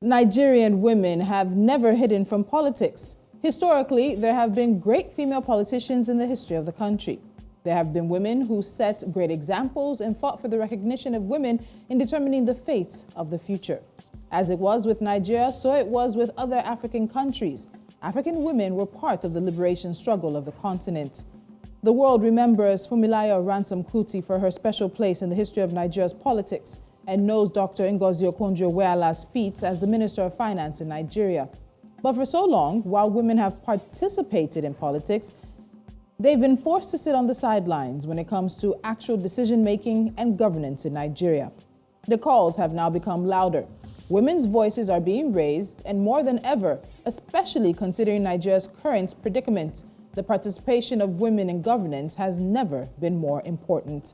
Nigerian women have never hidden from politics. Historically, there have been great female politicians in the history of the country. There have been women who set great examples and fought for the recognition of women in determining the fate of the future. As it was with Nigeria, so it was with other African countries. African women were part of the liberation struggle of the continent. The world remembers Funmilayo Ransom Kuti for her special place in the history of Nigeria's politics and knows Dr. Ngozi Okonjo-Iweala's feats as the Minister of Finance in Nigeria. But for so long, while women have participated in politics, they've been forced to sit on the sidelines when it comes to actual decision-making and governance in Nigeria. The calls have now become louder. Women's voices are being raised, and more than ever, especially considering Nigeria's current predicament, the participation of women in governance has never been more important.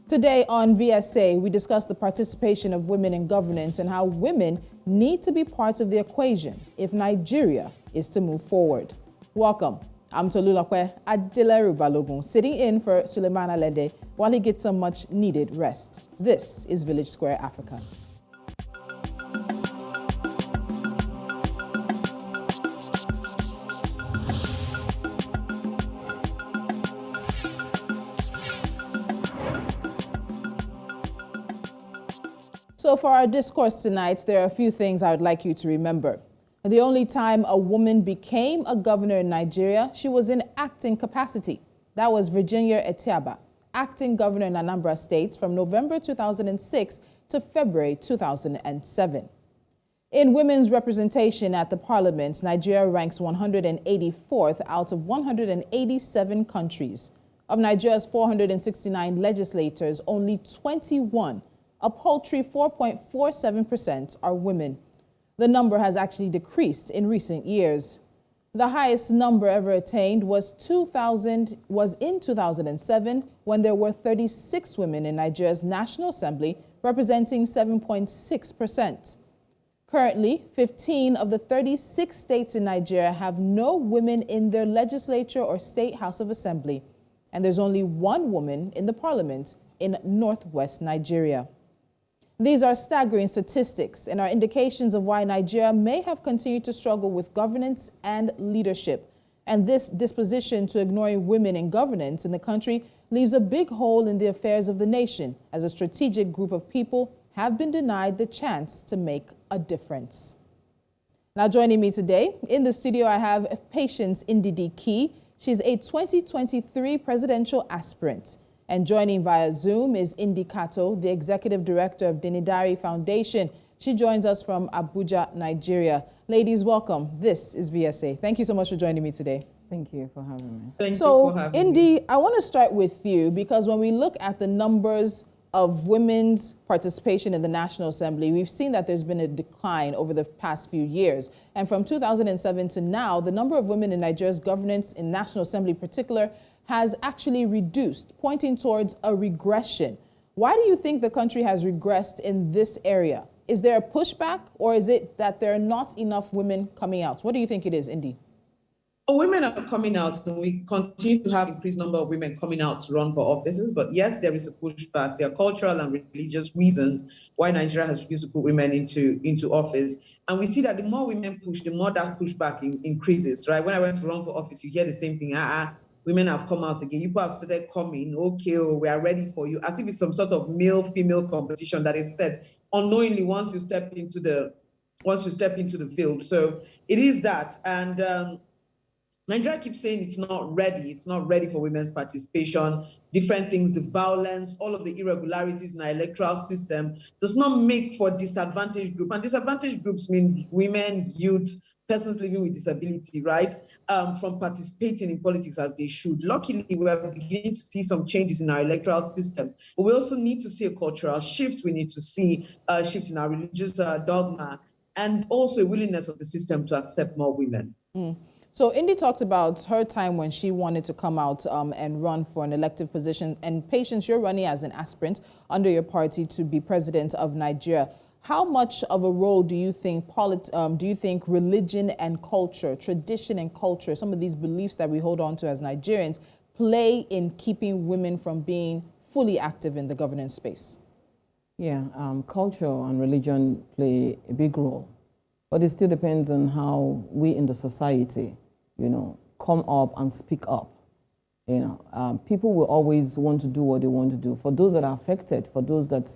Today on VSA, we discuss the participation of women in governance and how women need to be part of the equation if Nigeria is to move forward. Welcome. I'm Tolulope Adeleru-Balogun, sitting in for Suleiman Alede while he gets some much needed rest. This is Village Square Africa. So for our discourse tonight, there are a few things I would like you to remember. The only time a woman became a governor in Nigeria, she was in acting capacity. That was Virginia Etiaba, acting governor in Anambra State from November 2006 to February 2007. In women's representation at the parliament, Nigeria ranks 184th out of 187 countries. Of Nigeria's 469 legislators, only 21, a paltry 4.47%, are women. The number has actually decreased in recent years. The highest number ever attained was in 2007, when there were 36 women in Nigeria's National Assembly, representing 7.6%. Currently, 15 of the 36 states in Nigeria have no women in their legislature or state house of assembly, and there's only one woman in the parliament in northwest Nigeria. These are staggering statistics and are indications of why Nigeria may have continued to struggle with governance and leadership. And this disposition to ignoring women in governance in the country leaves a big hole in the affairs of the nation, as a strategic group of people have been denied the chance to make a difference. Now joining me today in the studio, I have Patience Ndidi. She's a 2023 presidential aspirant. And joining via Zoom is Kato, the executive director of Dinidari Foundation. She joins us from Abuja, Nigeria. Ladies, welcome. This is VSA. Thank you so much for joining me today. Thank you for having me. Thank you for having me. I want to start with you because when we look at the numbers of women's participation in the National Assembly, we've seen that there's been a decline over the past few years. And from 2007 to now, the number of women in Nigeria's governance, in National Assembly in particular, has actually reduced, pointing towards a regression. Why do you think the country has regressed in this area? Is there a pushback, or is it that there are not enough women coming out? What do you think it is, Ndidi? Women are coming out, and we continue to have increased number of women coming out to run for offices. But yes, there is a pushback. There are cultural and religious reasons why Nigeria has refused to put women into office. And we see that the more women push, the more that pushback increases, right? When I went to run for office, you hear the same thing. Women have come out again. People have started coming. Okay, we are ready for you. As if it's some sort of male-female competition that is set unknowingly once you step into the field. So it is that. And Nigeria keeps saying it's not ready. It's not ready for women's participation. Different things, the violence, all of the irregularities in our electoral system does not make for disadvantaged groups. And disadvantaged groups mean women, youth, persons living with disability, right, from participating in politics as they should. Luckily, we are beginning to see some changes in our electoral system, but we also need to see a cultural shift. We need to see a shift in our religious dogma, and also a willingness of the system to accept more women. So Ndidi talked about her time when she wanted to come out and run for an elective position. And Patience, you're running as an aspirant under your party to be president of Nigeria. How much of a role do you think religion and culture, tradition and culture, some of these beliefs that we hold on to as Nigerians, play in keeping women from being fully active in the governance space? Yeah, culture and religion play a big role But it still depends on how we in the society, come up and speak up. People will always want to do what they want to do. For those that are affected, for those that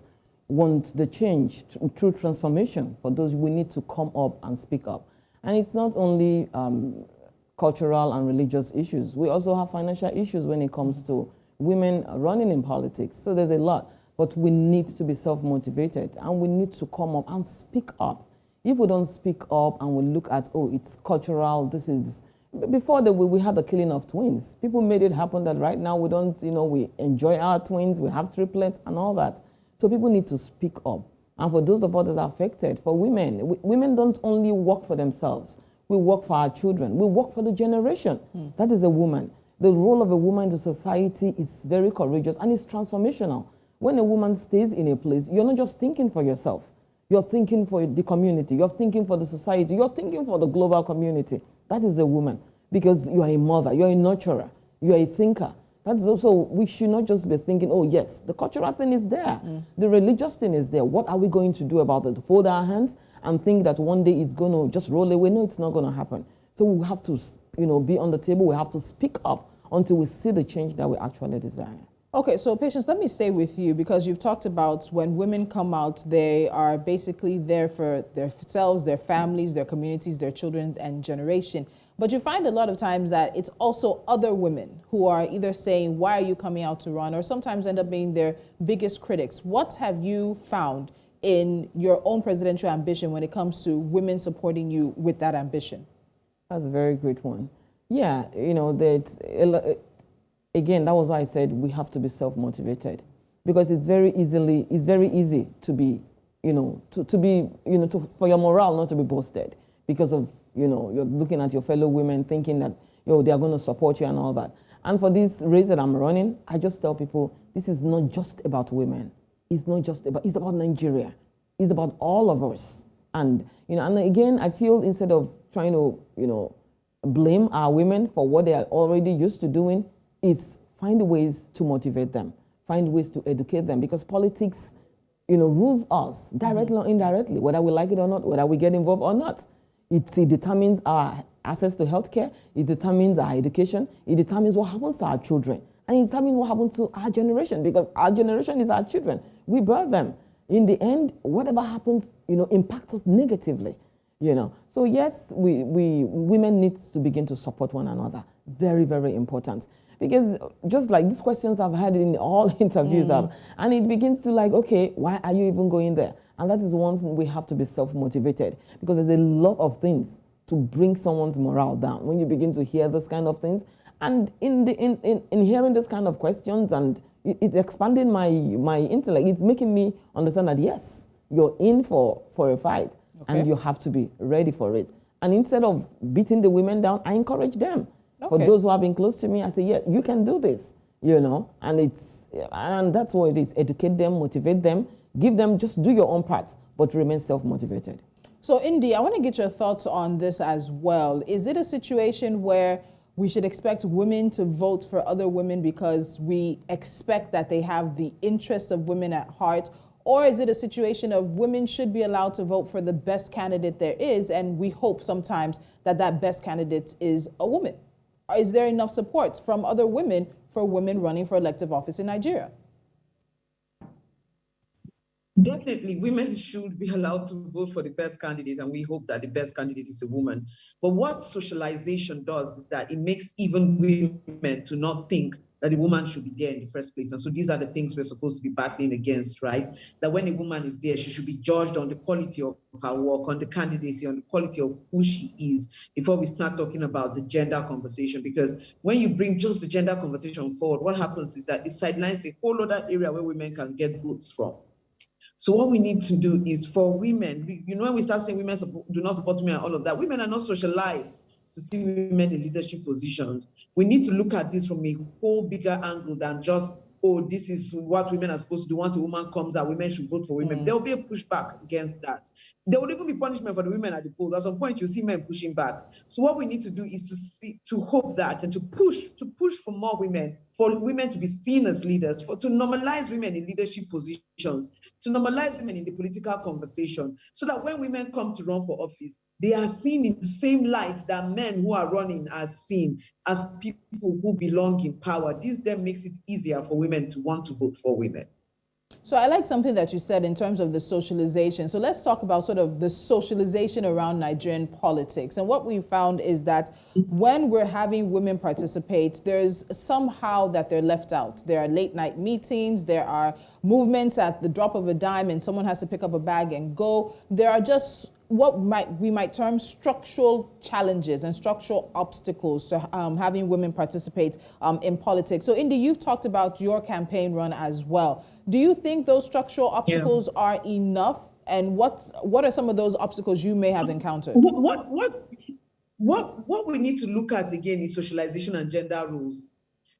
want the change through transformation, for those we need to come up and speak up. And it's not only cultural and religious issues. We also have financial issues when it comes to women running in politics. So there's a lot. But we need to be self-motivated and we need to come up and speak up. If we don't speak up and we look at, oh, it's cultural, this is... Before we had the killing of twins. People made it happen that right now we don't, we enjoy our twins, we have triplets and all that. So people need to speak up. And for those of us that are affected, for women, women don't only work for themselves. We work for our children. We work for the generation. That is a woman. The role of a woman in the society is very courageous and it's transformational. When a woman stays in a place, you're not just thinking for yourself. You're thinking for the community. You're thinking for the society. You're thinking for the global community. That is a woman because you are a mother. You're a nurturer. You're a thinker. That's also, we should not just be thinking, oh, yes, the cultural thing is there. The religious thing is there. What are we going to do about it? Fold our hands and think that one day it's going to just roll away? No, it's not going to happen. So we have to, be on the table. We have to speak up until we see the change that we actually desire. Okay, so Patience, let me stay with you because you've talked about when women come out, they are basically there for themselves, their families, their communities, their children and generation. But you find a lot of times that it's also other women who are either saying, why are you coming out to run? Or sometimes end up being their biggest critics. What have you found in your own presidential ambition when it comes to women supporting you with that ambition? That's a very great one. Yeah, again, that was why I said we have to be self-motivated because it's very easy to be, for your morale not to be boosted because of, you're looking at your fellow women thinking that, they are going to support you and all that. And for this race that I'm running, I just tell people, this is not just about women. It's about Nigeria. It's about all of us. And, and again, I feel instead of trying to, blame our women for what they are already used to doing, it's find ways to motivate them, find ways to educate them, because politics, rules us directly or indirectly, whether we like it or not, whether we get involved or not. It determines our access to healthcare, it determines our education, it determines what happens to our children, and it determines what happens to our generation, because our generation is our children. We birth them. In the end, whatever happens, impacts us negatively, So yes, women need to begin to support one another. Very, very important. Because just like these questions I've had in all interviews, and it begins to okay, why are you even going there? And that is one thing we have to be self-motivated because there's a lot of things to bring someone's morale down when you begin to hear this kind of things. And in hearing this kind of questions and it's expanding my intellect, it's making me understand that yes, you're in for a fight and you have to be ready for it. And instead of beating the women down, I encourage them. For those who have been close to me, I say, yeah, you can do this, and that's what it is. Educate them, motivate them, give them, just do your own part, but remain self-motivated. So, Ndidi, I want to get your thoughts on this as well. Is it a situation where we should expect women to vote for other women because we expect that they have the interest of women at heart? Or is it a situation of women should be allowed to vote for the best candidate there is, and we hope sometimes that best candidate is a woman? Is there enough support from other women for women running for elective office in Nigeria? Definitely, women should be allowed to vote for the best candidate, and we hope that the best candidate is a woman. But what socialization does is that it makes even women to not think that the woman should be there in the first place. And so these are the things we're supposed to be battling against, right? That when a woman is there, she should be judged on the quality of her work, on the candidacy, on the quality of who she is, before we start talking about the gender conversation. Because when you bring just the gender conversation forward, what happens is that it sidelines a whole other area where women can get votes from. So what we need to do is for women, when we start saying women do not support me and all of that, women are not socialized to see women in leadership positions. We need to look at this from a whole bigger angle than just, oh, this is what women are supposed to do. Once a woman comes out, women should vote for women. There will be a pushback against that. There would even be punishment for the women at the polls. At some point, you see men pushing back. So what we need to do is to hope that and to push for more women, for women to be seen as leaders, to normalize women in leadership positions, to normalize women in the political conversation, so that when women come to run for office, they are seen in the same light that men who are running are seen as people who belong in power. This then makes it easier for women to want to vote for women. So I like something that you said in terms of the socialization. So let's talk about sort of the socialization around Nigerian politics. And what we found is that when we're having women participate, there's somehow that they're left out. There are late night meetings, there are movements at the drop of a dime and someone has to pick up a bag and go. There are just what we might term structural challenges and structural obstacles to having women participate in politics. So Ndidi, you've talked about your campaign run as well. Do you think those structural obstacles are enough? And what are some of those obstacles you may have encountered? What we need to look at again is socialization and gender roles.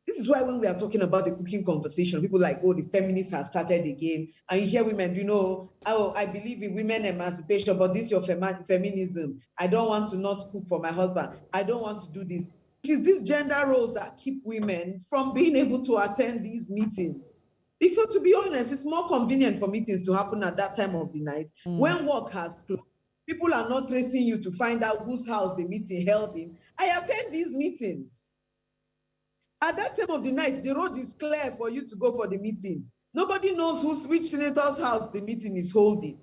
This is why when we are talking about the cooking conversation, people like, oh, the feminists have started again. And you hear women, oh, I believe in women emancipation, but this is your feminism. I don't want to not cook for my husband. I don't want to do this. It is these gender roles that keep women from being able to attend these meetings. Because to be honest, it's more convenient for meetings to happen at that time of the night when work has closed. People are not tracing you to find out whose house the meeting held in. I attend these meetings. At that time of the night, the road is clear for you to go for the meeting. Nobody knows which senator's house the meeting is holding.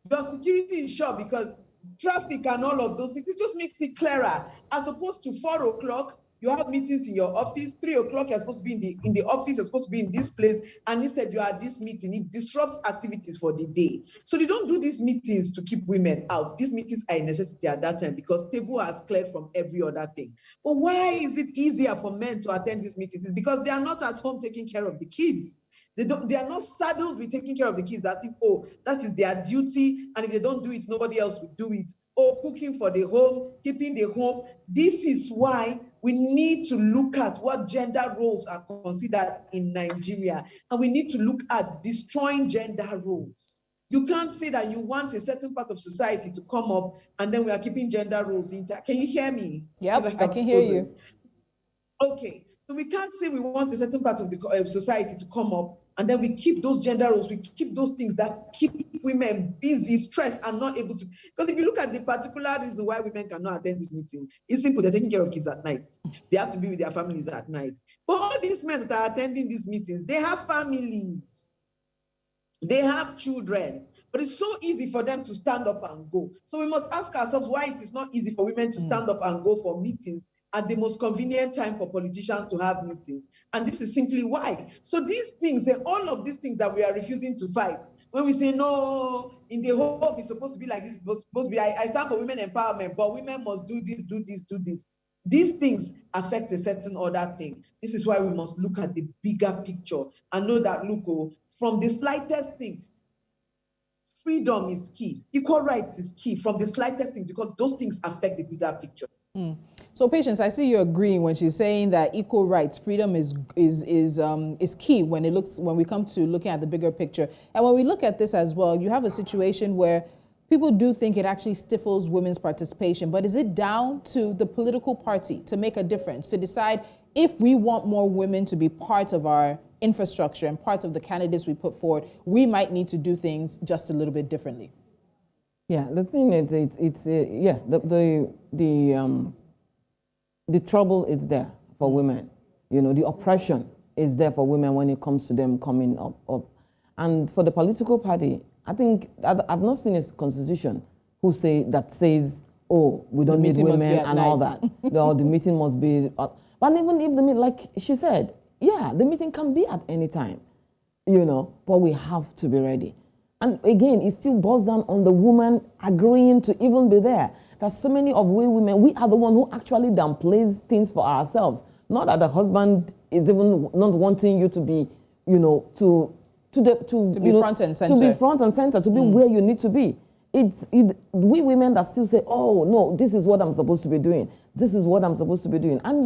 Your security is sure because traffic and all of those things, it just makes it clearer. As opposed to 4 o'clock, you have meetings in your office, 3 o'clock you're supposed to be in the office, you're supposed to be in this place, and instead you are at this meeting. It disrupts activities for the day. So they don't do these meetings to keep women out. These meetings are a necessity at that time because table has cleared from every other thing. But why is it easier for men to attend these meetings? It's because they are not at home taking care of the kids. They are not saddled with taking care of the kids as if, oh, that is their duty, and if they don't do it, nobody else will do it. Or cooking for the home, keeping the home. This is why we need to look at what gender roles are considered in Nigeria. And we need to look at destroying gender roles. You can't say that you want a certain part of society to come up and then we are keeping gender roles intact. Can you hear me? Yep, I can hear you. Okay, so we can't say we want a certain part of the society to come up and then we keep those gender roles, we keep those things that keep women busy, stressed, and not able to. Because if you look at the particular reason why women cannot attend this meeting, it's simple. They're taking care of kids at night. They have to be with their families at night. But all these men that are attending these meetings, they have families. They have children. But it's so easy for them to stand up and go. So we must ask ourselves why it is not easy for women to stand up and go for meetings at the most convenient time for politicians to have meetings. And this is simply why. So these things, all of these things that we are refusing to fight, when we say, no, in the home, it's supposed to be like this, it's supposed to be, I stand for women empowerment, but women must do this, do this, do this. These things affect a certain other thing. This is why we must look at the bigger picture and know that, look, from the slightest thing, freedom is key. Equal rights is key from the slightest thing because those things affect the bigger picture. So Patience, I see you agreeing when she's saying that equal rights, freedom is key when we come to looking at the bigger picture. And when we look at this as well, you have a situation where people do think it actually stifles women's participation, but is it down to the political party to make a difference, to decide if we want more women to be part of our infrastructure and part of the candidates we put forward, we might need to do things just a little bit differently? Yeah, the thing is, the trouble is there for women. You know, the oppression is there for women when it comes to them coming up. And for the political party, I think I've not seen a constitution that says, oh, we don't need women and all that. No, the meeting must be. But even if the meeting, like she said, yeah, the meeting can be at any time, you know, but we have to be ready. And again, it still boils down on the woman agreeing to even be there. There's so many of we women, we are the one who actually downplays things for ourselves. Not that the husband is even not wanting you to be, you know, to be front and center. To be front and center, to be where you need to be. We women that still say, oh, no, this is what I'm supposed to be doing. This is what I'm supposed to be doing. And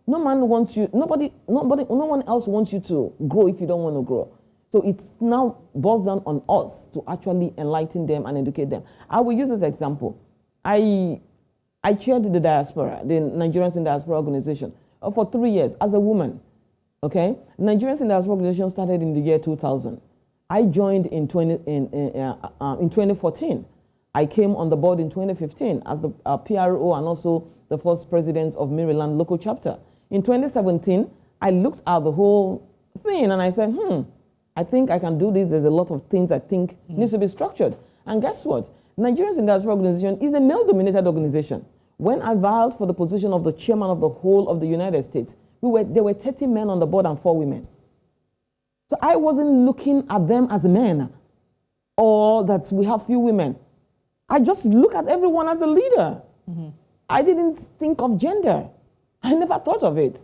no man wants you, no one else wants you to grow if you don't want to grow. So it now boils down on us to actually enlighten them and educate them. I will use this example. I chaired the diaspora, the Nigerians in Diaspora organization, for 3 years as a woman. Okay, Nigerians in Diaspora organization started in the year 2000. I joined in 2014. I came on the board in 2015 as the PRO and also the first president of Maryland local chapter. In 2017, I looked at the whole thing and I said, I think I can do this. There's a lot of things I think needs to be structured. And guess what? Nigerians in Diaspora organization is a male-dominated organization. When I vied for the position of the chairman of the whole of the United States, there were 30 men on the board and 4 women. So I wasn't looking at them as men or that we have few women. I just look at everyone as a leader. I didn't think of gender. I never thought of it.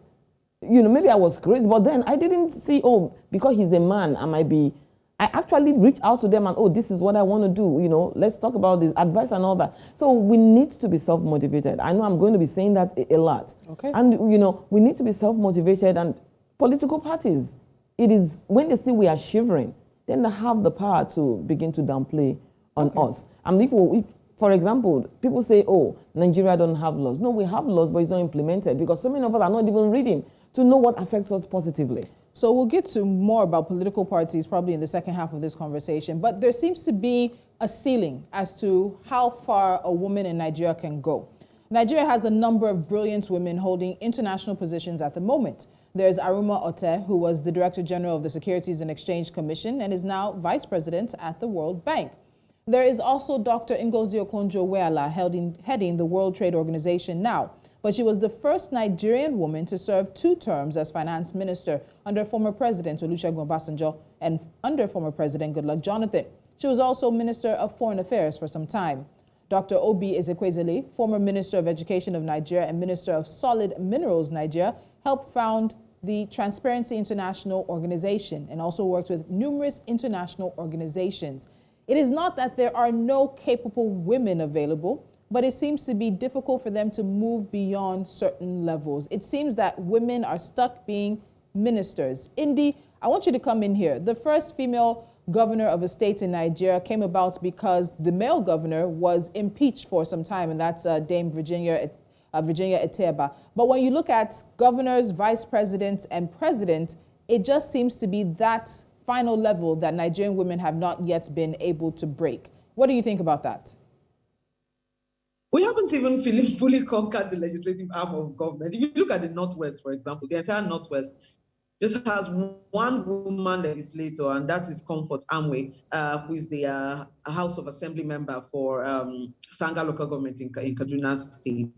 You know, maybe I was crazy, but then I didn't see, because he's a man, I actually reached out to them and, this is what I want to do. You know, let's talk about this advice and all that. So we need to be self-motivated. I know I'm going to be saying that a lot. Okay. And, we need to be self-motivated, and political parties, it is when they see we are shivering, then they have the power to begin to downplay on us. And if, for example, people say, Nigeria don't have laws. No, we have laws, but it's not implemented because so many of us are not even reading to know what affects us positively. So we'll get to more about political parties probably in the second half of this conversation, but there seems to be a ceiling as to how far a woman in Nigeria can go. Nigeria has a number of brilliant women holding international positions at the moment. There's Aruma Ote, who was the Director General of the Securities and Exchange Commission and is now Vice President at the World Bank. There is also Dr. Ngozi Okonjo-Iweala heading the World Trade Organization now, but she was the first Nigerian woman to serve 2 terms as finance minister under former President Olusegun Obasanjo and under former President Goodluck Jonathan. She was also Minister of Foreign Affairs for some time. Dr. Obi Ezekwesili, former Minister of Education of Nigeria and Minister of Solid Minerals Nigeria, helped found the Transparency International Organization and also worked with numerous international organizations. It is not that there are no capable women available, but it seems to be difficult for them to move beyond certain levels. It seems that women are stuck being ministers. Ndidi, I want you to come in here. The first female governor of a state in Nigeria came about because the male governor was impeached for some time, and that's Dame Virginia Eteba. But when you look at governors, vice presidents, and presidents, it just seems to be that final level that Nigerian women have not yet been able to break. What do you think about that? We haven't even fully conquered the legislative arm of government. If you look at the Northwest, for example, the entire Northwest just has one woman legislator, and that is Comfort Amwe, who is the House of Assembly member for Sanga local government in Kaduna State.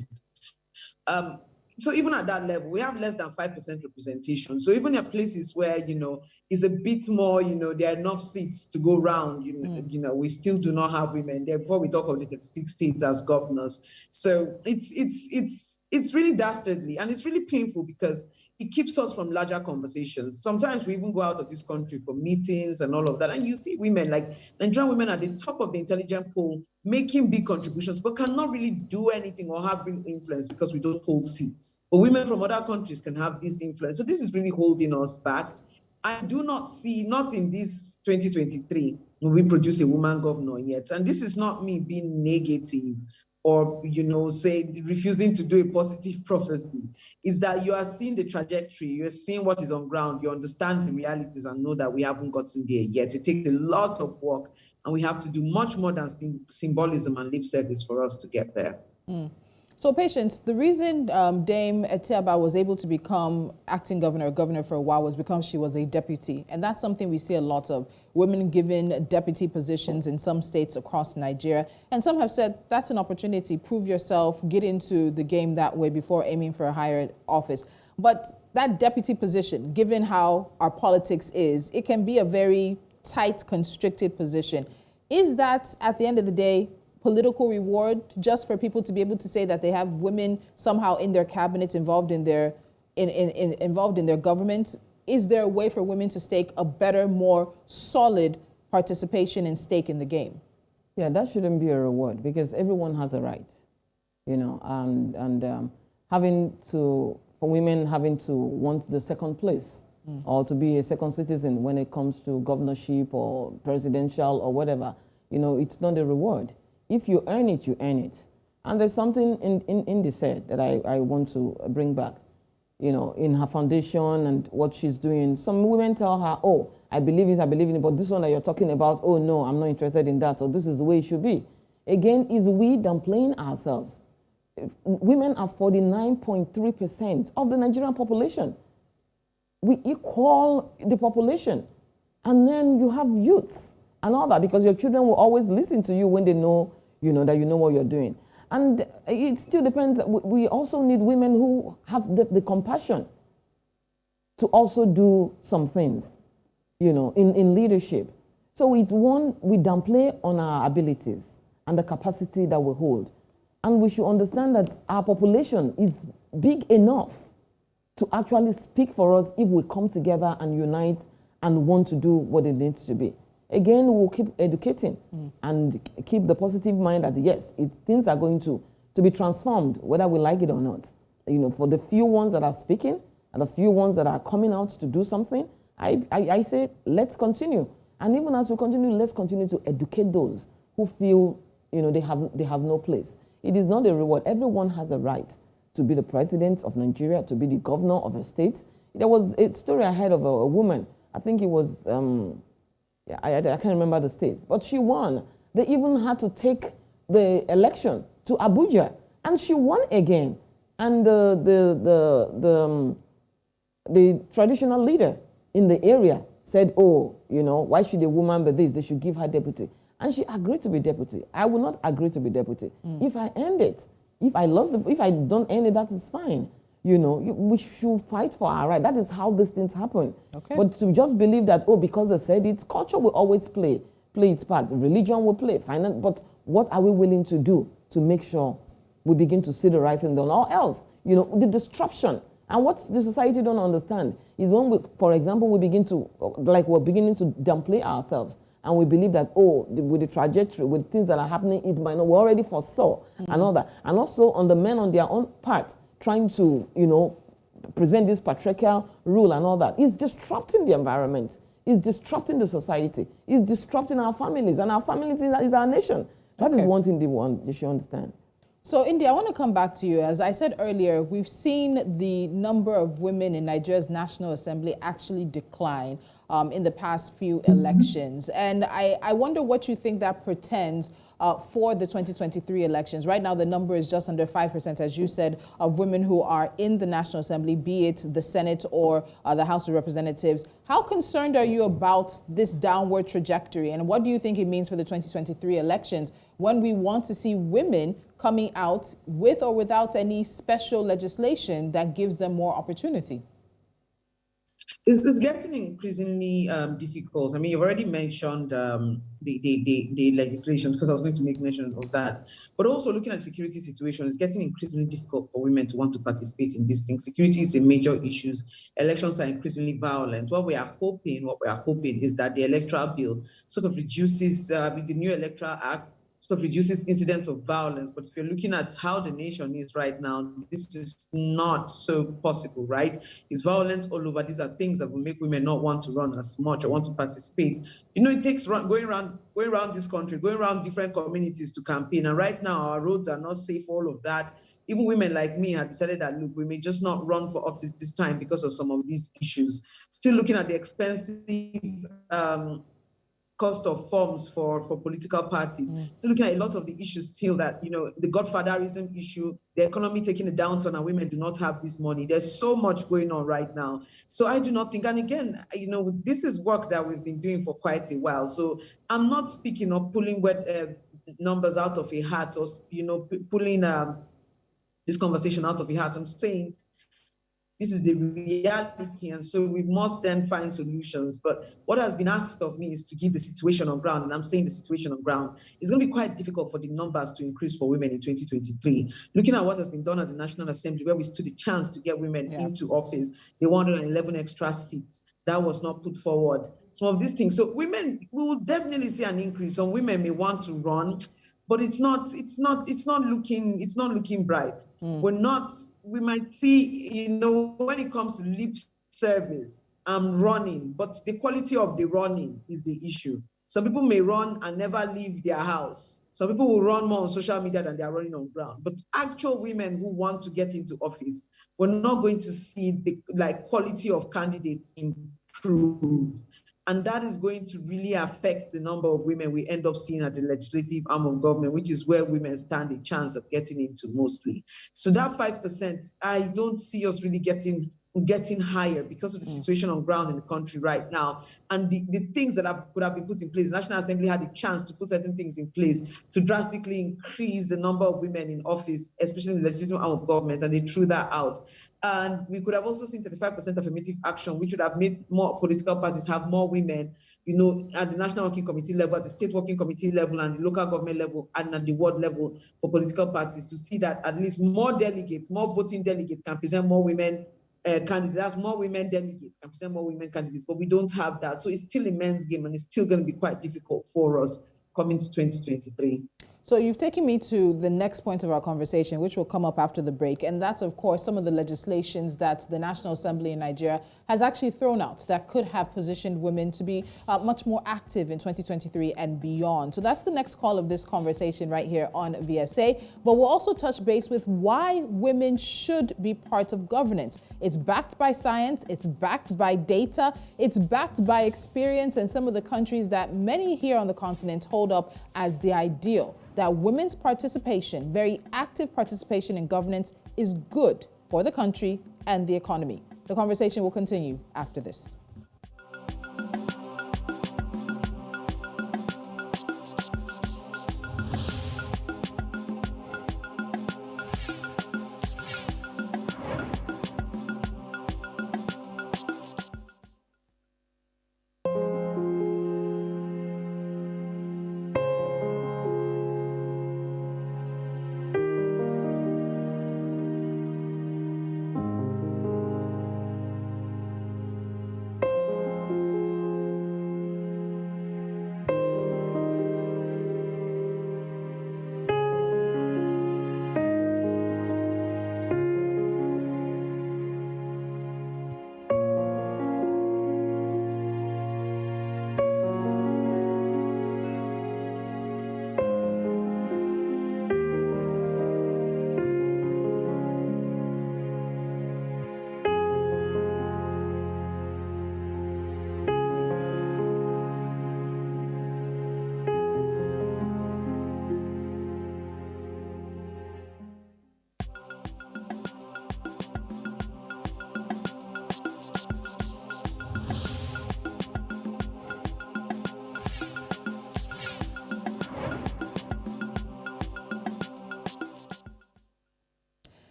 So even at that level, we have less than 5% representation. So even in places where, it's a bit more, there are enough seats to go round, we still do not have women there before we talk of the 6 states as governors. So it's really dastardly, and it's really painful because it keeps us from larger conversations. Sometimes we even go out of this country for meetings and all of that, and you see women, like Nigerian women at the top of the intelligent poll, making big contributions, but cannot really do anything or have real influence because we don't hold seats. But women from other countries can have this influence. So this is really holding us back. I do not see, not in this 2023, when we produce a woman governor yet. And this is not me being negative or, say, refusing to do a positive prophecy. Is that you are seeing the trajectory, you're seeing what is on ground, you understand the realities and know that we haven't gotten there yet. It takes a lot of work, and we have to do much more than symbolism and lip service for us to get there. So, Patience, the reason Dame Eteba was able to become acting governor for a while was because she was a deputy. And that's something we see a lot of, women given deputy positions in some states across Nigeria. And some have said that's an opportunity, prove yourself, get into the game that way before aiming for a higher office. But that deputy position, given how our politics is, it can be a very tight, constricted position. Is that, at the end of the day, political reward just for people to be able to say that they have women somehow in their cabinets involved in their government? Is there a way for women to stake a better, more solid participation and stake in the game? Yeah, that shouldn't be a reward because everyone has a right, and for women having to want the second place or to be a second citizen when it comes to governorship or presidential or whatever. It's not a reward. If you earn it, you earn it. And there's something in the said that I want to bring back. In her foundation and what she's doing, some women tell her, oh, I believe in it, but this one that you're talking about, oh no, I'm not interested in that, or this is the way it should be. Again, is we downplaying ourselves. Women are 49.3% of the Nigerian population. We equal the population. And then you have youths and all that, because your children will always listen to you when they know, that you know what you're doing. And it still depends. We also need women who have the compassion to also do some things, in leadership. So it's one, we downplay on our abilities and the capacity that we hold. And we should understand that our population is big enough to actually speak for us if we come together and unite and want to do what it needs to be. Again, we'll keep educating and keep the positive mind that, yes, things are going to be transformed, whether we like it or not. For the few ones that are speaking and the few ones that are coming out to do something, I say, let's continue. And even as we continue, let's continue to educate those who feel, they have no place. It is not a reward. Everyone has a right to be the president of Nigeria, to be the governor of a state. There was a story I heard of a woman. I think it was... I can't remember the states, but she won. They even had to take the election to Abuja, and she won again. And the traditional leader in the area said, oh, why should a woman be this? They should give her deputy. And she agreed to be deputy. I will not agree to be deputy. If I earned it, if I don't earn it, that is fine. We should fight for our right. That is how these things happen. Okay. But to just believe that, oh, because they said it, culture will always play its part. Religion will play, finance. But what are we willing to do to make sure we begin to see the right thing done? Or else, the disruption. And what the society don't understand is when, for example, we're beginning to downplay ourselves. And we believe that, oh, with the trajectory, with things that are happening, it might not, we already foresaw and all that. And also on the men on their own part, trying to, present this patriarchal rule and all that, is disrupting the environment, is disrupting the society, is disrupting our families, and our families is our nation. That is one thing they should understand. So, India, I want to come back to you. As I said earlier, we've seen the number of women in Nigeria's National Assembly actually decline in the past few elections. And I wonder what you think that portends for the 2023 elections. Right now, the number is just under 5%, as you said, of women who are in the National Assembly, be it the Senate or the House of Representatives. How concerned are you about this downward trajectory? And what do you think it means for the 2023 elections when we want to see women coming out with or without any special legislation that gives them more opportunity? It's getting increasingly difficult. I mean, you've already mentioned the legislation, because I was going to make mention of that. But also looking at security situation, it's getting increasingly difficult for women to want to participate in these things. Security is a major issue. Elections are increasingly violent. What we are hoping is that the electoral bill sort of reduces, with the new electoral act, sort of reduces incidents of violence. But if you're looking at how the nation is right now, this is not so possible, right? It's violent all over. These are things that will make women not want to run as much or want to participate. It takes going around this country, going around different communities to campaign. And right now, our roads are not safe, all of that. Even women like me have decided that, look, we may just not run for office this time because of some of these issues. Still looking at the expensive cost of forms for political parties. Still looking at a lot of the issues still that, the godfatherism issue, the economy taking a downturn and women do not have this money. There's so much going on right now. So I do not think, and again, this is work that we've been doing for quite a while. So I'm not speaking of pulling numbers out of a hat or, pulling this conversation out of a hat. I'm saying this is the reality, and so we must then find solutions. But what has been asked of me is to give the situation on ground, and I'm saying the situation on ground is going to be quite difficult for the numbers to increase for women in 2023. Looking at what has been done at the National Assembly, where we stood a chance to get women into office, the 111 extra seats, that was not put forward. Some of these things. So women, we will definitely see an increase. Some women may want to run, but it's not looking bright. We might see, when it comes to lip service I'm running, but the quality of the running is the issue. Some people may run and never leave their house. Some people will run more on social media than they are running on ground. But actual women who want to get into office, we're not going to see the quality of candidates improve. And that is going to really affect the number of women we end up seeing at the legislative arm of government, which is where women stand a chance of getting into mostly. So that 5%, I don't see us really getting higher because of the situation on ground in the country right now. And the things that could have been put in place. The National Assembly had a chance to put certain things in place to drastically increase the number of women in office, especially in the legislative arm of government, and they threw that out. And we could have also seen 35% affirmative action, which would have made more political parties have more women, at the National Working Committee level, at the State Working Committee level, and the local government level, and at the ward level for political parties, to see that at least more voting delegates can present more women candidates, more women delegates can present more women candidates, but we don't have that. So it's still a men's game, and it's still going to be quite difficult for us coming to 2023. So you've taken me to the next point of our conversation, which will come up after the break. And that's, of course, some of the legislations that the National Assembly in Nigeria has actually thrown out that could have positioned women to be much more active in 2023 and beyond. So that's the next call of this conversation right here on VSA. But we'll also touch base with why women should be part of governance. It's backed by science, it's backed by data, it's backed by experience, and some of the countries that many here on the continent hold up as the ideal. That women's participation, very active participation in governance, is good for the country and the economy. The conversation will continue after this.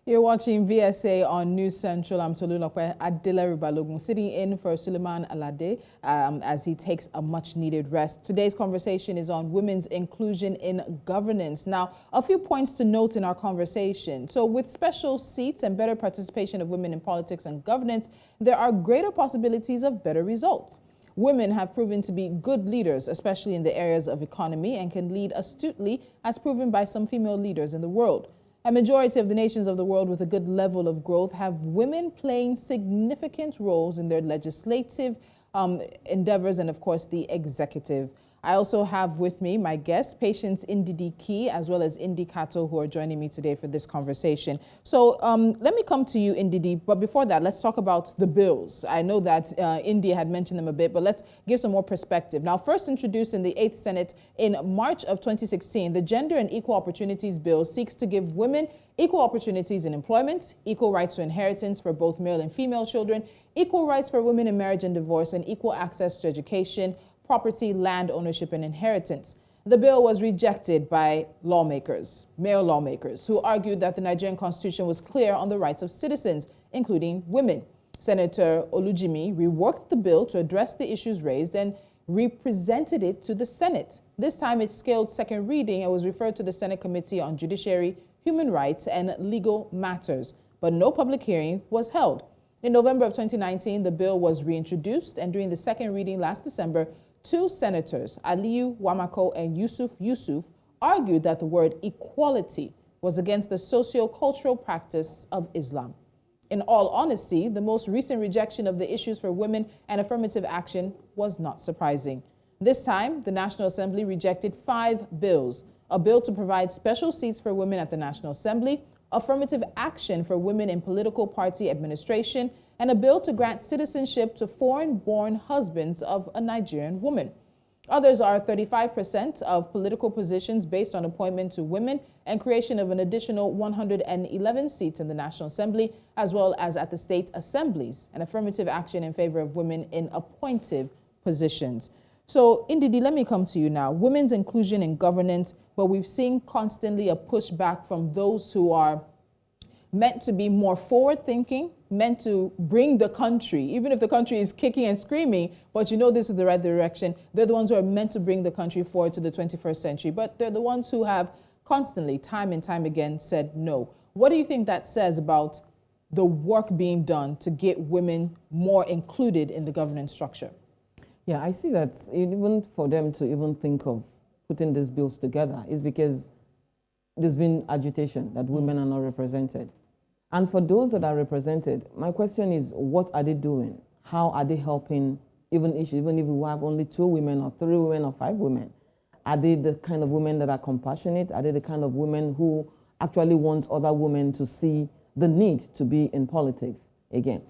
You're watching VSA on News Central. I'm Tolulope Adeleru-Balogun, sitting in for Suleiman Alade as he takes a much-needed rest. Today's conversation is on women's inclusion in governance. Now, a few points to note in our conversation. So with special seats and better participation of women in politics and governance, there are greater possibilities of better results. Women have proven to be good leaders, especially in the areas of economy, and can lead astutely, as proven by some female leaders in the world. A majority of the nations of the world with a good level of growth have women playing significant roles in their legislative endeavors and, of course, the executive. I also have with me my guests, Patience Ndidi, as well as Kato, who are joining me today for this conversation. So let me come to you, Ndidi, but before that, let's talk about the bills. I know that India had mentioned them a bit, but let's give some more perspective. Now, first introduced in the 8th Senate in March of 2016, the Gender and Equal Opportunities Bill seeks to give women equal opportunities in employment, equal rights to inheritance for both male and female children, equal rights for women in marriage and divorce, and equal access to education, property, land ownership, and inheritance. The bill was rejected by lawmakers, male lawmakers, who argued that the Nigerian Constitution was clear on the rights of citizens, including women. Senator Olujimi reworked the bill to address the issues raised and represented it to the Senate. This time it scaled second reading and was referred to the Senate Committee on Judiciary, Human Rights, and Legal Matters, but no public hearing was held. In November of 2019, the bill was reintroduced, and during the second reading last December, two senators, Aliyu Wamako and Yusuf, argued that the word equality was against the socio-cultural practice of Islam. In all honesty, the most recent rejection of the issues for women and affirmative action was not surprising. This time, the National Assembly rejected 5 bills: a bill to provide special seats for women at the National Assembly, affirmative action for women in political party administration, and a bill to grant citizenship to foreign-born husbands of a Nigerian woman. Others are 35% of political positions based on appointment to women and creation of an additional 111 seats in the National Assembly, as well as at the state assemblies, and affirmative action in favor of women in appointive positions. So, Ndidi, let me come to you now. Women's inclusion in governance, but we've seen constantly a pushback from those who are meant to be more forward-thinking, meant to bring the country, even if the country is kicking and screaming, but you know this is the right direction. They're the ones who are meant to bring the country forward to the 21st century, but they're the ones who have constantly, time and time again, said no. What do you think that says about the work being done to get women more included in the governance structure? Yeah, I see that even for them to even think of putting these bills together is because there's been agitation that women are not represented. And for those that are represented, my question is, what are they doing? How are they helping even if we have only 2 women or 3 women or 5 women? Are they the kind of women that are compassionate? Are they the kind of women who actually want other women to see the need to be in politics? Again,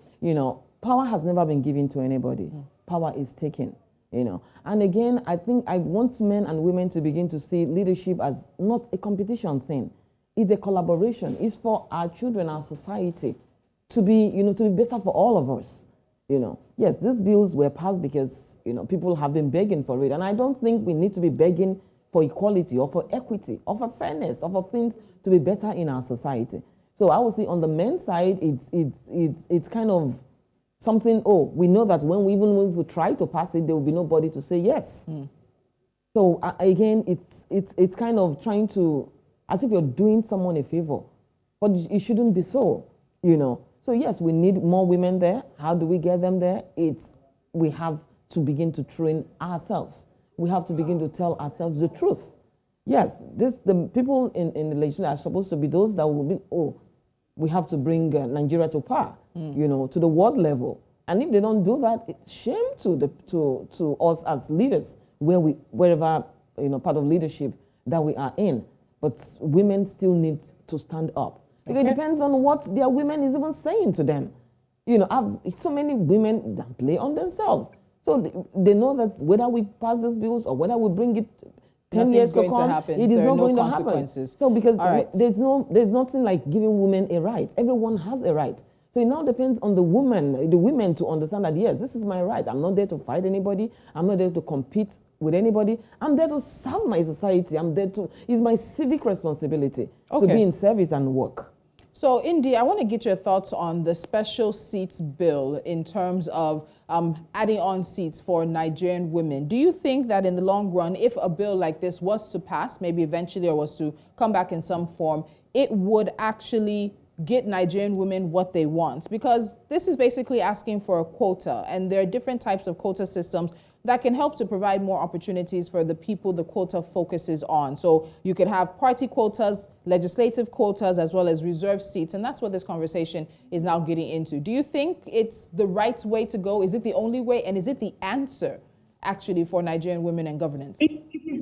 power has never been given to anybody. Power is taken, And again, I think I want men and women to begin to see leadership as not a competition thing. It's a collaboration. It's for our children, our society, to be better for all of us. Yes, these bills were passed because, people have been begging for it. And I don't think we need to be begging for equality or for equity or for fairness or for things to be better in our society. So I would say on the men's side, it's kind of something, we know that when we try to pass it, there will be nobody to say yes. So again, it's kind of trying to, as if you're doing someone a favor, but it shouldn't be so, So yes, we need more women there. How do we get them there? We have to begin to train ourselves. We have to begin to tell ourselves the truth. Yes, the people in the legislature are supposed to be those that will be, we have to bring Nigeria to par, to the world level. And if they don't do that, it's shame to us as leaders, wherever part of leadership that we are in. But women still need to stand up. Okay. It depends on what their women is even saying to them. So many women that play on themselves. So they know that whether we pass these bills or whether we bring it 10 years to come, it is not going to happen. So because there's nothing like giving women a right. Everyone has a right. So it now depends on the women to understand that, yes, this is my right. I'm not there to fight anybody. I'm not there to compete with anybody. I'm there to serve my society. It's my civic responsibility to be in service and work. So, Ndidi, I want to get your thoughts on the special seats bill in terms of adding on seats for Nigerian women. Do you think that in the long run, if a bill like this was to pass, maybe eventually, or was to come back in some form, it would actually get Nigerian women what they want? Because this is basically asking for a quota, and there are different types of quota systems that can help to provide more opportunities for the people the quota focuses on. So you could have party quotas, legislative quotas, as well as reserved seats, and that's what this conversation is now getting into. Do you think it's the right way to go? Is it the only way, and is it the answer, actually, for Nigerian women and governance?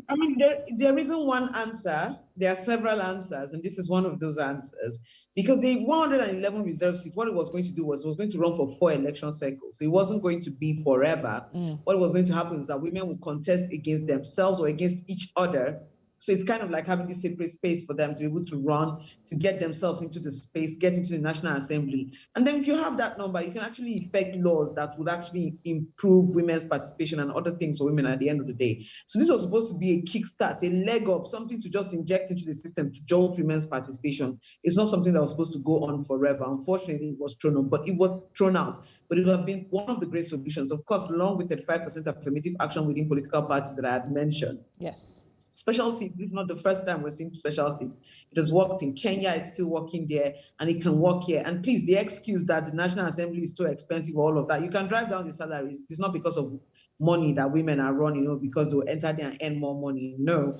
I mean, there isn't one answer. There are several answers, and this is one of those answers. Because the 111 reserve seats, what it was going to do was it was going to run for 4 election cycles. So it wasn't going to be forever. What was going to happen is that women would contest against themselves or against each other. So it's kind of like having this separate space for them to be able to run, to get themselves into the space, get into the National Assembly. And then if you have that number, you can actually effect laws that would actually improve women's participation and other things for women at the end of the day. So this was supposed to be a kickstart, a leg up, something to just inject into the system to jolt women's participation. It's not something that was supposed to go on forever. Unfortunately, it was thrown out, but it was thrown out. But it would have been one of the great solutions, of course, along with 35% affirmative action within political parties that I had mentioned. Yes. Special seats, this is not the first time we're seeing special seats. It has worked in Kenya, it's still working there, and it can work here. And please, the excuse that the National Assembly is too expensive, all of that, you can drive down the salaries. It's not because of money that women are running, because they'll enter there and earn more money. No.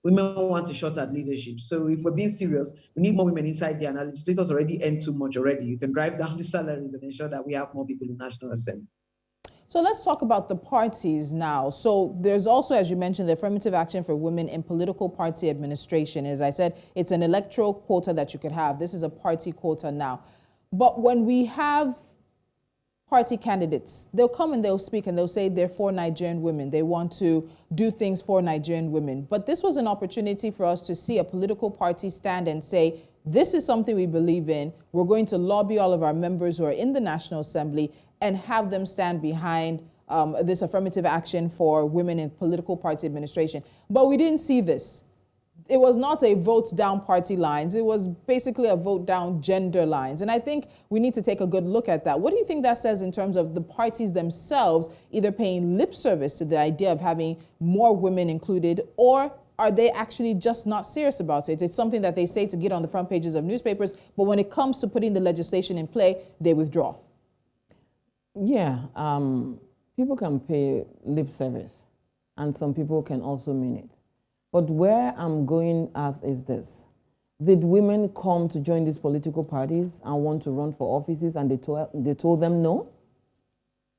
Women want a shot at leadership. So if we're being serious, we need more women inside there. And our legislators already earn too much already. You can drive down the salaries and ensure that we have more people in National Assembly. So let's talk about the parties now. So there's also, as you mentioned, the affirmative action for women in political party administration. As I said, it's an electoral quota that you could have. This is a party quota now. But when we have party candidates, they'll come and they'll speak and they'll say they're for Nigerian women. They want to do things for Nigerian women. But this was an opportunity for us to see a political party stand and say, this is something we believe in. We're going to lobby all of our members who are in the National Assembly and have them stand behind this affirmative action for women in political party administration. But we didn't see this. It was not a vote down party lines. It was basically a vote down gender lines. And I think we need to take a good look at that. What do you think that says in terms of the parties themselves either paying lip service to the idea of having more women included, or are they actually just not serious about it? It's something that they say to get on the front pages of newspapers, but when it comes to putting the legislation in play, they withdraw. Yeah, people can pay lip service, and some people can also mean it. But where I'm going at is this. Did women come to join these political parties and want to run for offices and they told them no?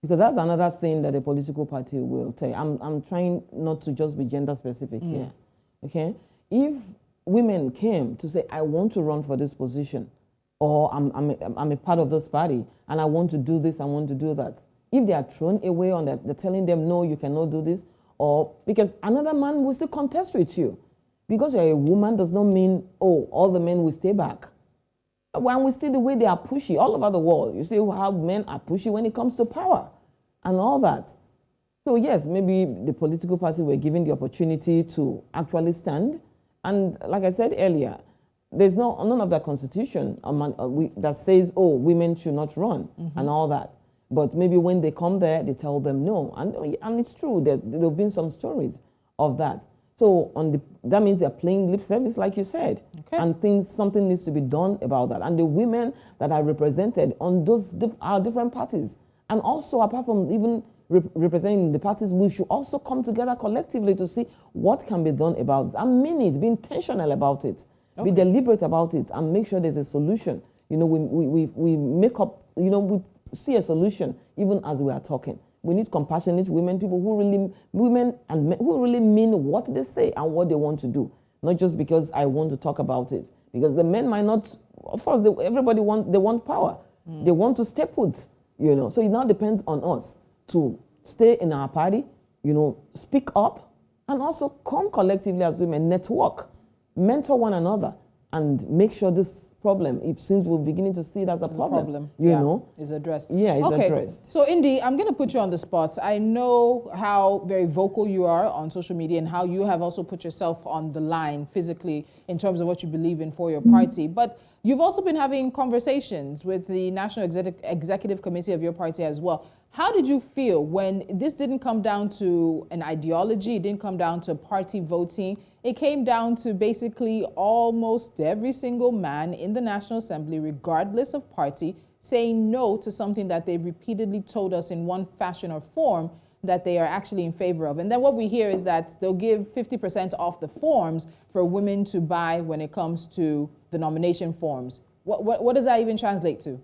Because that's another thing that a political party will tell you. I'm trying not to just be gender specific here, okay? If women came to say, I want to run for this position, or I'm a part of this party and I want to do this, I want to do that. If they are thrown away on that, they're telling them, no, you cannot do this, or because another man will still contest with you. Because you're a woman does not mean, oh, all the men will stay back. When we see the way they are pushy all over the world, you see how men are pushy when it comes to power and all that. So yes, maybe the political party were given the opportunity to actually stand. And like I said earlier, there's none of that constitution that says, oh, women should not run and all that. But maybe when they come there, they tell them no. And it's true that there have been some stories of that. So that means they're playing lip service, like you said. Okay. And something needs to be done about that. And the women that are represented on our different parties, and also apart from even representing the parties, we should also come together collectively to see what can be done about it. And mean it, be intentional about it, be deliberate about it, and make sure there's a solution. You know, we make up, you know, we see a solution even as we are talking. We need compassionate women, people who really mean what they say and what they want to do, not just because I want to talk about it. Because the men might not, of course, everybody want power. They want to stay put, you know. So it now depends on us to stay in our party, you know, speak up, and also come collectively as women, network, mentor one another, and make sure this problem, since we're beginning to see it as a problem, you know, is addressed. Yeah, it's addressed. So Ndidi, I'm going to put you on the spot. I know how very vocal you are on social media and how you have also put yourself on the line physically in terms of what you believe in for your party. But you've also been having conversations with the National Executive Committee of your party as well. How did you feel when this didn't come down to an ideology, it didn't come down to party voting, it came down to basically almost every single man in the National Assembly, regardless of party, saying no to something that they've repeatedly told us in one fashion or form that they are actually in favor of? And then what we hear is that they'll give 50% off the forms for women to buy when it comes to the nomination forms. What does that even translate to?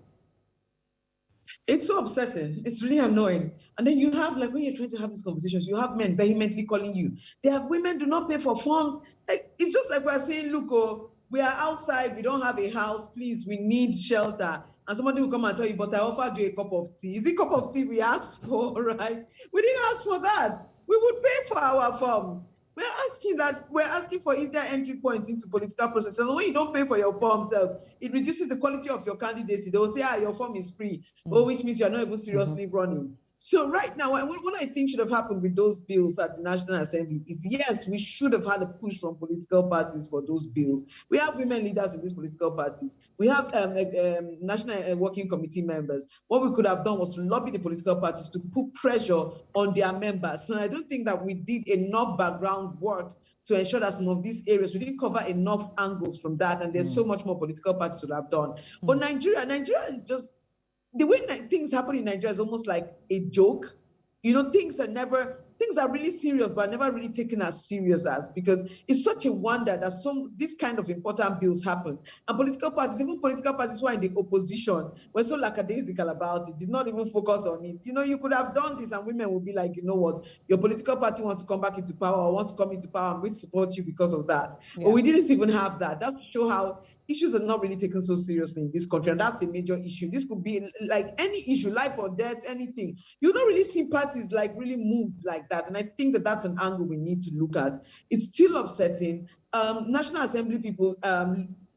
It's so upsetting. It's really annoying. And then you have, like, when you're trying to have these conversations, you have men vehemently calling you. They have women do not pay for forms. Like, it's just like we're saying, look, oh, we are outside, we don't have a house, please, we need shelter. And somebody will come and tell you, but I offered you a cup of tea. Is it a cup of tea we asked for, right? We didn't ask for that. We would pay for our forms. We're asking for easier entry points into political processes. And when you don't pay for your form self, it reduces the quality of your candidacy. They will say, your form is free, which means you're not even seriously running. So right now, what I think should have happened with those bills at the National Assembly is, yes, we should have had a push from political parties for those bills. We have women leaders in these political parties. We have National Working Committee members. What we could have done was to lobby the political parties to put pressure on their members. And I don't think that we did enough background work to ensure that some of these areas, we didn't cover enough angles from that. And there's so much more political parties would have done. But Nigeria is just, the way things happen in Nigeria is almost like a joke. You know, things are never things are really serious, but never really taken as serious as, because it's such a wonder that this kind of important bills happen. And political parties, even political parties who are in the opposition, were so lackadaisical about it, did not even focus on it. You could have done this and women would be like, you know what, your political party wants to come back into power or wants to come into power, and we support you because of that. Yeah. But we didn't even have that. That's to show how issues are not really taken so seriously in this country, and that's a major issue. This could be like any issue, life or death, anything. You don't really see parties like really moved like that, and I think that that's an angle we need to look at. It's still upsetting. National Assembly people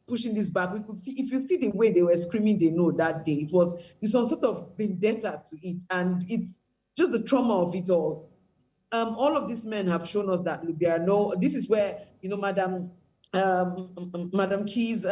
pushing this back. We could see, if you see the way they were screaming, they know that day, it was some sort of vendetta to it, and it's just the trauma of it all. All of these men have shown us that, look, this is where, Madam Key's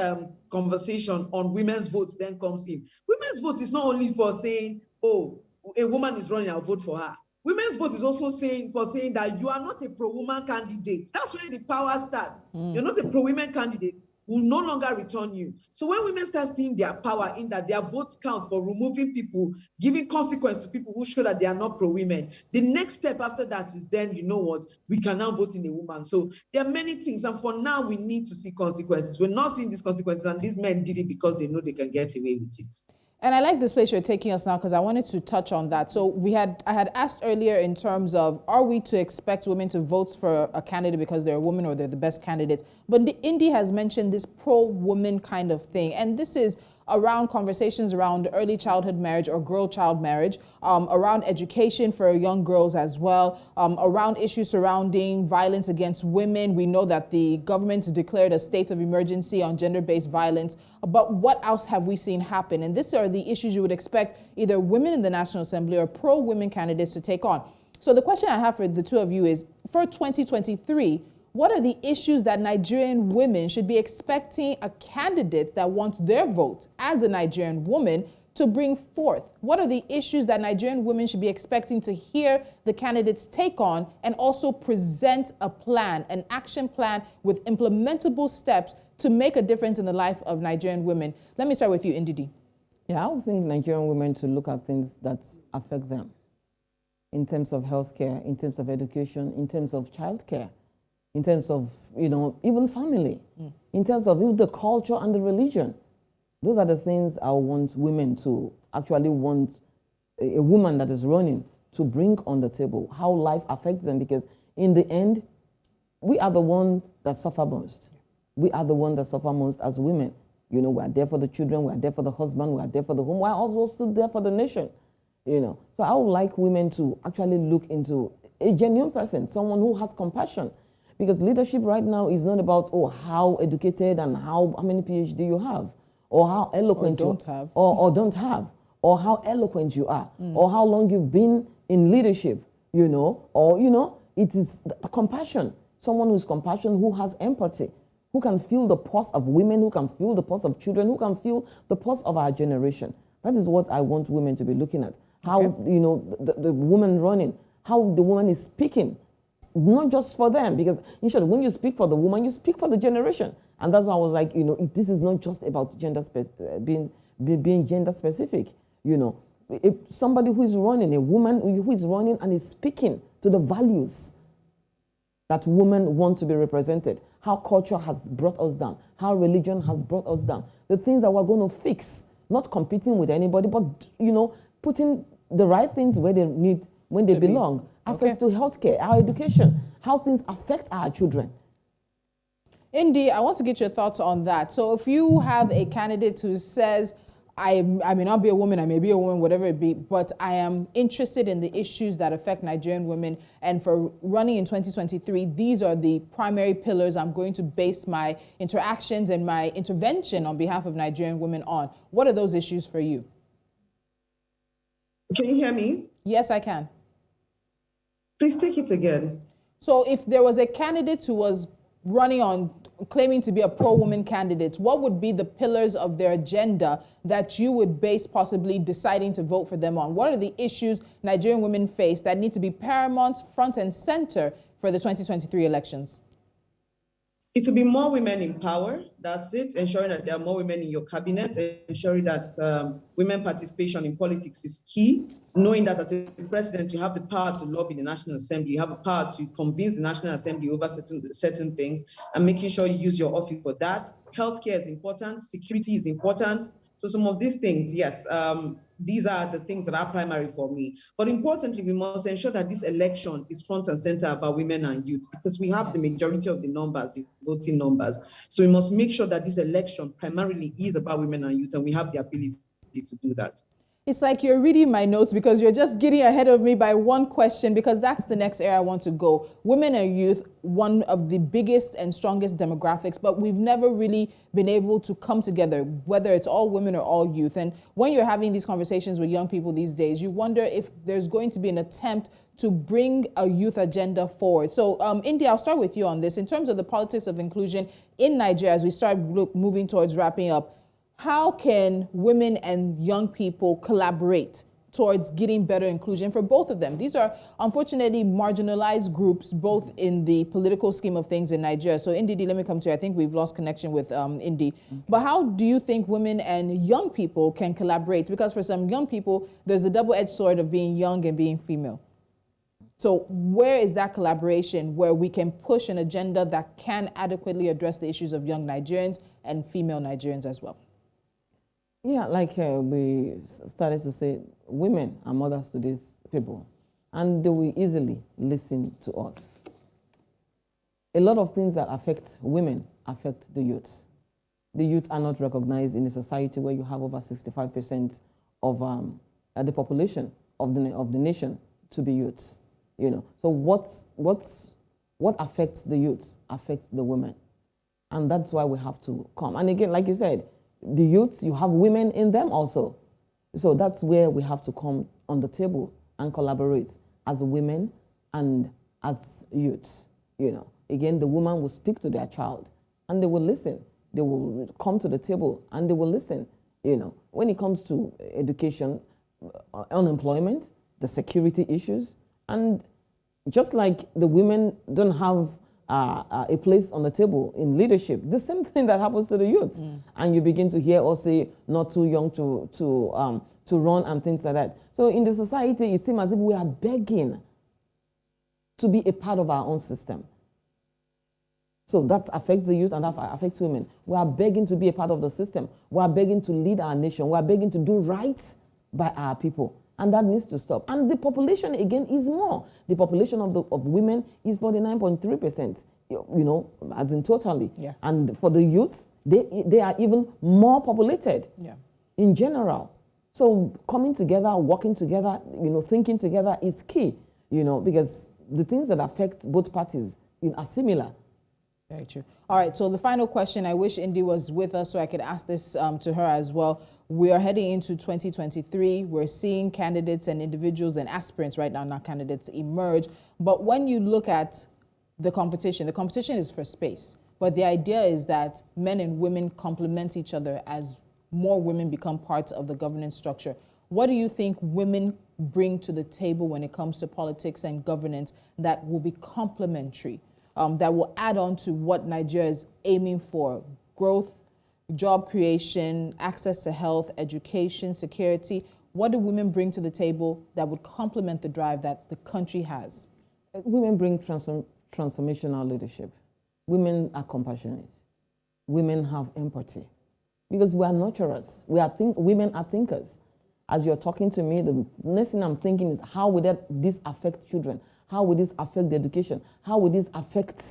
conversation on women's votes then comes in. Women's vote is not only for saying, oh, a woman is running, I'll vote for her. Women's vote is also saying that you are not a pro-woman candidate. That's where the power starts. You're not a pro-women candidate, will no longer return you. So when women start seeing their power in that their votes count for removing people, giving consequence to people who show that they are not pro-women, the next step after that is then, you know what, we can now vote in a woman. So there are many things, and for now we need to see consequences. We're not seeing these consequences, and these men did it because they know they can get away with it. And I like this place you're taking us now, because I wanted to touch on that. So I had asked earlier in terms of, are we to expect women to vote for a candidate because they're a woman or they're the best candidates? But Ndidi has mentioned this pro-woman kind of thing. And this is around conversations around early childhood marriage or girl-child marriage, around education for young girls as well, around issues surrounding violence against women. We know that the government declared a state of emergency on gender-based violence. But what else have we seen happen? And these are the issues you would expect either women in the National Assembly or pro-women candidates to take on. So the question I have for the two of you is, for 2023, what are the issues that Nigerian women should be expecting a candidate that wants their vote as a Nigerian woman to bring forth? What are the issues that Nigerian women should be expecting to hear the candidates take on, and also present a plan, an action plan with implementable steps to make a difference in the life of Nigerian women? Let me start with you, Ndidi. Yeah, I would think Nigerian women to look at things that affect them in terms of healthcare, in terms of education, in terms of childcare, in terms of, even family, in terms of even the culture and the religion. Those are the things I want women to actually want a woman that is running to bring on the table, how life affects them, because in the end, we are the ones that suffer most. We are the ones that suffer most as women. We are there for the children, we are there for the husband, we are there for the home, we are also still there for the nation. So I would like women to actually look into a genuine person, someone who has compassion. Because leadership right now is not about, how educated and how many PhD you have, or how eloquent or don't have, or how eloquent you are, or how long you've been in leadership, it is compassion. Someone who's compassionate, who has empathy, who can feel the pulse of women, who can feel the pulse of children, who can feel the pulse of our generation. That is what I want women to be looking at. How, the woman running, how the woman is speaking, not just for them, because in short, when you speak for the woman, you speak for the generation. And that's why I was like, this is not just about being gender specific. If somebody who is running, a woman who is running and is speaking to the values that women want to be represented, how culture has brought us down, how religion has brought us down, the things that we're going to fix, not competing with anybody, but putting the right things where they need, when they belong. Access to healthcare, our education, how things affect our children. Indy, I want to get your thoughts on that. So if you have a candidate who says, I may not be a woman, I may be a woman, whatever it be, but I am interested in the issues that affect Nigerian women, and for running in 2023, these are the primary pillars I'm going to base my interactions and my intervention on behalf of Nigerian women on. What are those issues for you? Can you hear me? Yes, I can. Please take it again. So if there was a candidate who was running on claiming to be a pro-woman candidate, what would be the pillars of their agenda that you would base possibly deciding to vote for them on? What are the issues Nigerian women face that need to be paramount, front and center for the 2023 elections? It will be more women in power. That's it. Ensuring that there are more women in your cabinet, ensuring that women participation in politics is key. knowing that as a president, you have the power to lobby the National Assembly, you have the power to convince the National Assembly over certain things, and making sure you use your office for that. Healthcare is important, security is important. So some of these things, yes, these are the things that are primary for me. But importantly, we must ensure that this election is front and center about women and youth, because we have the majority of the numbers, the voting numbers. So we must make sure that this election primarily is about women and youth, and we have the ability to do that. It's like you're reading my notes because you're just getting ahead of me by one question, because that's the next area I want to go. Women and youth, one of the biggest and strongest demographics, but we've never really been able to come together, whether it's all women or all youth. And when you're having these conversations with young people these days, you wonder if there's going to be an attempt to bring a youth agenda forward. So, Ndidi, I'll start with you on this. In terms of the politics of inclusion in Nigeria, as we start moving towards wrapping up, how can women and young people collaborate towards getting better inclusion for both of them? These are unfortunately marginalized groups, both in the political scheme of things in Nigeria. So Ndidi, let me come to you. I think we've lost connection with Ndidi. But how do you think women and young people can collaborate? Because for some young people, there's the double-edged sword of being young and being female. So where is that collaboration where we can push an agenda that can adequately address the issues of young Nigerians and female Nigerians as well? Yeah, like we started to say, women are mothers to these people, and they will easily listen to us. A lot of things that affect women affect the youth. The youth are not recognized in a society where you have over 65% of the population of the nation to be youths. You know, so what affects the youth affects the women, and that's why we have to come. And again, like you said, the youths, you have women in them also. So that's where we have to come on the table and collaborate as women and as youths. You know, again, the woman will speak to their child and they will listen. They will come to the table and they will listen. You know, when it comes to education, unemployment, the security issues, and just like the women don't have a place on the table in leadership, the same thing that happens to the youth. And you begin to hear us say, not too young to run and things like that. So in the society, it seems as if we are begging to be a part of our own system. So that affects the youth and that affects women. We are begging to be a part of the system. We are begging to lead our nation. We are begging to do right by our people. And that needs to stop. And the population, again, is more. The population of women is 49.3%, you know, as in totally. Yeah. And for the youths, they are even more populated in general. So coming together, working together, you know, thinking together is key, you know, because the things that affect both parties are similar. Very true. All right, so the final question, I wish Ndidi was with us so I could ask this to her as well. We are heading into 2023. We're seeing candidates and individuals and aspirants right now, not candidates, emerge. But when you look at the competition is for space. But the idea is that men and women complement each other as more women become parts of the governance structure. What do you think women bring to the table when it comes to politics and governance that will be complementary, that will add on to what Nigeria is aiming for? Growth, job creation, access to health, education, security. What do women bring to the table that would complement the drive that the country has? Women bring transformational leadership. Women are compassionate. Women have empathy. Because we are nurturers. Women are thinkers. As you're talking to me, the next thing I'm thinking is, how would this affect children? How would this affect the education? How would this affect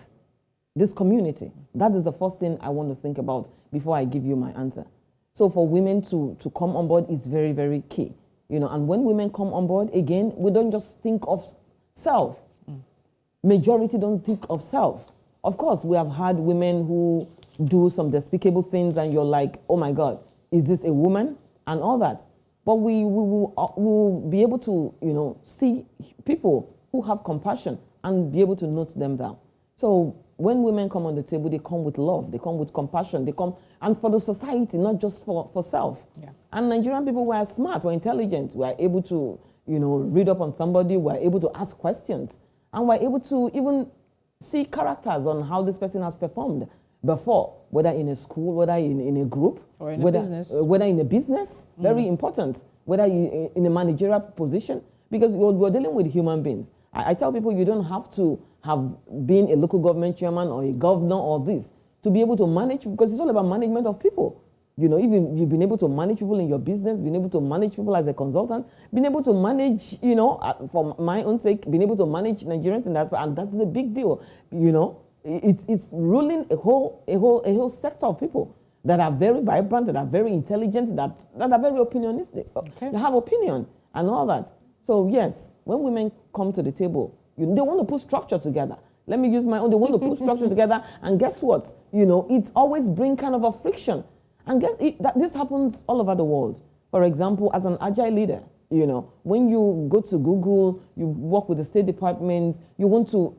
this community? That is the first thing I want to think about before I give you my answer. So for women to come on board is very, very key. You know, and when women come on board, again, we don't just think of self. Majority don't think of self. Of course, we have had women who do some despicable things and you're like, oh my God, is this a woman? And all that. But we will be able to, you know, see people who have compassion and be able to note them down. So when women come on the table, they come with love, they come with compassion, they come, and for the society, not just for self. Yeah. And Nigerian people were smart, were intelligent, were able to, you know, read up on somebody, were able to ask questions, and were able to even see characters on how this person has performed before, whether in a school, whether in a group, or in a business. Whether in a business, very important. whether you in a managerial position, because we're dealing with human beings. I tell people you don't have to have been a local government chairman or a governor or this to be able to manage, because it's all about management of people. You know, even you've been able to manage people in your business, been able to manage people as a consultant, been able to manage, you know, for my own sake, been able to manage Nigerians in that, and that's a big deal. You know, it's ruling a whole sector of people that are very vibrant, that are very intelligent, that are very opinionistic. Okay. They have opinion and all that. So yes, when women come to the table, they want to put structure together. Let me use my own. They want to put structure together, and guess what? You know, it always brings kind of a friction. And this happens all over the world. For example, as an agile leader, you know, when you go to Google, you work with the State Department, you want to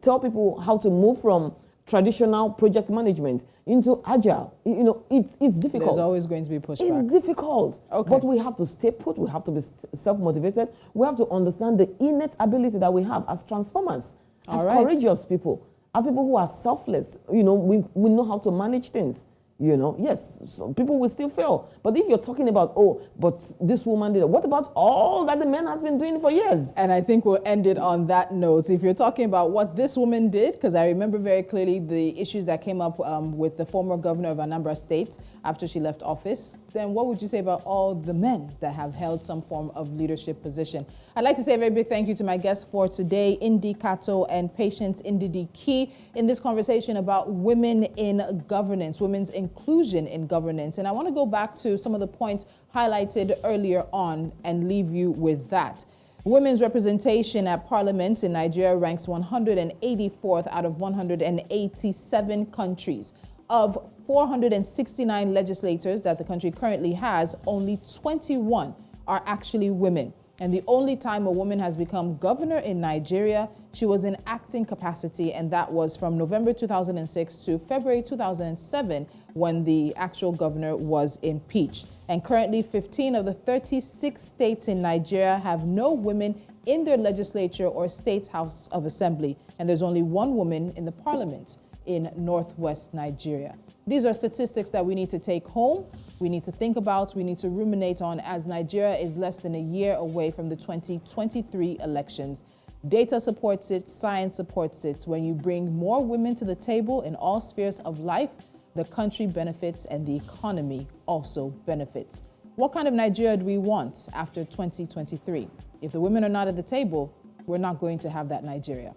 tell people how to move from traditional project management into agile. You know, it's difficult. There's always going to be pushback. It's difficult. Okay. But we have to stay put. We have to be self-motivated. We have to understand the innate ability that we have as transformers, as courageous people, as people who are selfless. You know, we know how to manage things. You know, yes, some people will still fail. But if you're talking about, oh, but this woman did it, what about all that the man has been doing for years? And I think we'll end it on that note. If you're talking about what this woman did, because I remember very clearly the issues that came up with the former governor of Anambra State after she left office, then what would you say about all the men that have held some form of leadership position? I'd like to say a very big thank you to my guests for today, Ndidi Kato and Patience Ndidi, in this conversation about women in governance, women's inclusion in governance. And I want to go back to some of the points highlighted earlier on and leave you with that. Women's representation at Parliament in Nigeria ranks 184th out of 187 countries. Of 469 legislators that the country currently has, only 21 are actually women. And the only time a woman has become governor in Nigeria, she was in acting capacity, and that was from November 2006 to February 2007 when the actual governor was impeached. And currently 15 of the 36 states in Nigeria have no women in their legislature or state house of assembly, and there's only one woman in the parliament in northwest Nigeria. These are statistics that we need to take home, we need to think about, we need to ruminate on, as Nigeria is less than a year away from the 2023 elections. Data supports it, science supports it. When you bring more women to the table in all spheres of life, the country benefits and the economy also benefits. What kind of Nigeria do we want after 2023? If the women are not at the table, we're not going to have that Nigeria.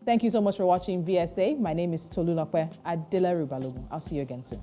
Thank you so much for watching VSA. My name is Tolulope Adeleru-Balogun. I'll see you again soon.